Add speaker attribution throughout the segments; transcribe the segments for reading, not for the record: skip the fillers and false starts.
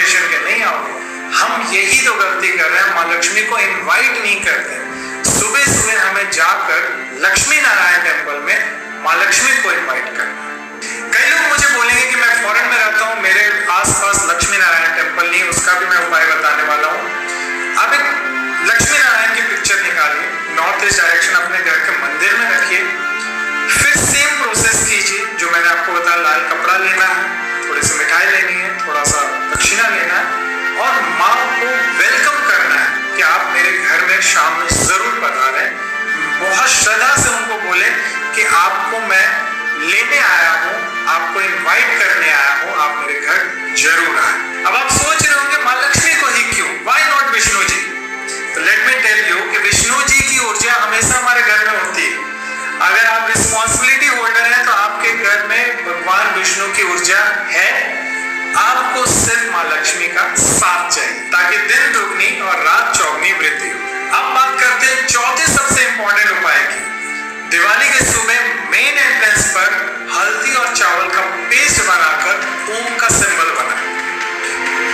Speaker 1: Motivation के नहीं आओगे। हम यही तो गलती कर रहे हैं, माँ लक्ष्मी को इनवाइट नहीं करते। सुबह सुबह हमें जाकर लक्ष्मी नारायण टेम्पल में माँ लक्ष्मी को इनवाइट करना। कई लोग मुझे बोलेंगे कि मैं फॉरेन में रहता हूँ, मेरे आसपास लक्ष्मी नारायण टेम्पल नहीं, उसका भी मैं उपाय बताने वाला हूँ। आप एक लक्ष्मी नारायण की पिक्चर निकालिए, नॉर्थ ईस्ट डायरेक्शन अपने घर के मंदिर में रखिए, फिर सेम प्रोसेस कीजिए जो मैंने आपको बताया। लाल कपड़ा लेना है, थोड़ी सी मिठाई लेनी है, थोड़ा सा दक्षिणा लेना है और माँ को वेलकम करना है कि आप मेरे घर में शाम में जरूर पधारें। बहुत श्रद्धा से उनको बोले कि आपको मैं लेने आया हूँ, आपको इनवाइट करने आया हूँ, आप मेरे घर जरूर आए। अब आप सोच रहे होंगे माँ लक्ष्मी को ही क्यों, व्हाई नॉट विष्णु जी? तो लेट मी टेल यू कि विष्णु जी की ऊर्जा हमेशा हमारे घर में होती है। अगर आप रिस्पॉन्सिबिलिटी होल्डर हैं तो आपके घर में भगवान विष्णु की ऊर्जा है। आपको सिर्फ माँ लक्ष्मी का साथ चाहिए ताकि दिन दुगनी और रात चौगनी वृद्धि हो। अब बात करते हैं चौथे सबसे इंपॉर्टेंट उपाय की। दिवाली के सुबह मेन एंट्रेंस पर हल्दी और चावल का पेस्ट बनाकर ओम का सिंबल बनाएं।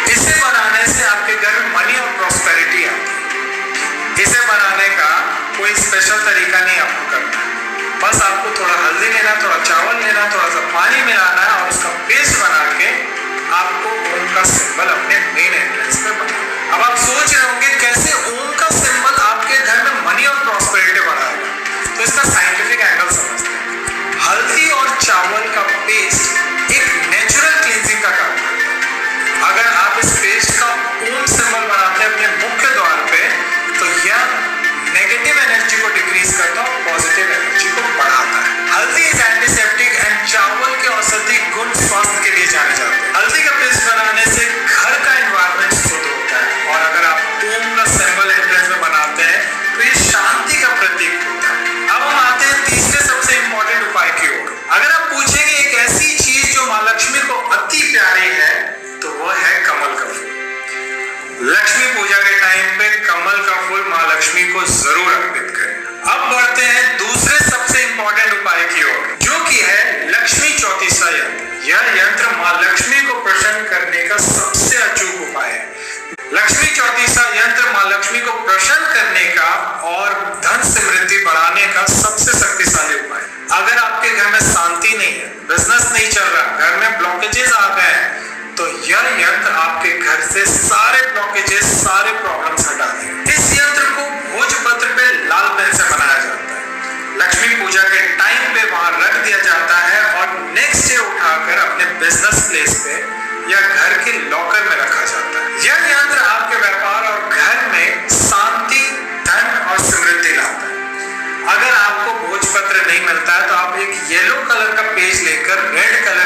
Speaker 1: इसे बनाने से आपके घर में मनी और प्रॉस्पेरिटी आती है। इसे बनाने का कोई स्पेशल तरीका नहीं आपको करना है, बस आपको थोड़ा हल्दी लेना, थोड़ा चावल लेना, थोड़ा सा पानी मिलाना है और उसका पेस्ट बना के आपको ओम का सिंबल अपने मेन एंट्रेंस पे बनाना। अब आप सोच रहे होंगे कैसे ओम का सिंबल आपके घर में मनी और प्रॉस्पेरिटी बढ़ाएगा, तो इसका साइंटिफिक एंगल समझते हैं। हल्दी और चावल का पेस्ट एक नेचुरल क्लींजिंग का काम करता है। अगर आप इस पेस्ट का ओम सिंबल बनाते हैं अपने मुख्य द्वार पे, तो यह नेगेटिव एनर्जी को डिक्रीज करता है और पॉजिटिव एनर्जी को बढ़ाता है। हल्दी इज एंटीसेप्टिक एंड चावल के औषधि गुण स्वास्थ्य के लिए जाने जाते हैं। हल्दी का पेस्ट बनाने से घर का एनवायरनमेंट शुद्ध होता है और अगर आप ओम का सिंबल एंट्रेंस में बनाते हैं तो ये शांति का प्रतीक होता है। अब हम आते हैं तीसरे सबसे इंपॉर्टेंट उपाय की ओर। अगर आप पूछेंगे एक ऐसी चीज जो माँ लक्ष्मी को अति प्यारी है तो वह है कमल का फूल। लक्ष्मी पूजा के टाइम पे कमल का फूल माँ लक्ष्मी को जरूर अर्पित करें। अब बढ़ते हैं दूसरे सबसे इंपॉर्टेंट उपाय की ओर, जो कि है लक्ष्मी चौतीसा यंत्र। यह यंत्र माँ लक्ष्मी को प्रसन्न करने का सबसे अचूक उपाय है। लक्ष्मी चौतीसा यंत्र माँ लक्ष्मी को प्रसन्न करने का और धन समृद्धि बढ़ाने का सबसे शक्तिशाली उपाय है। अगर आपके घर में शांति नहीं है, बिजनेस नहीं चल रहा, घर में ब्लॉकेजेस आ गए हैं, तो यह यंत्र आपके घर से सारे ब्लॉकेजेस, सारे प्रॉब्लम्स हटा देगा। इस यंत्र को भोजपत्र पे लाल पेन से बनाया जाता है। लक्ष्मी पूजा के टाइम पे वहां रख दिया जाता है और नेक्स्ट डे उठाकर अपने बिजनेस प्लेस पे या घर के लॉकर में रखा जाता है। यह यंत्र आपके व्यापार और घर में शांति, धन और समृद्धि लाता है। अगर आपको भोजपत्र नहीं मिलता है तो आप एक येलो कलर का पेज लेकर रेड कलर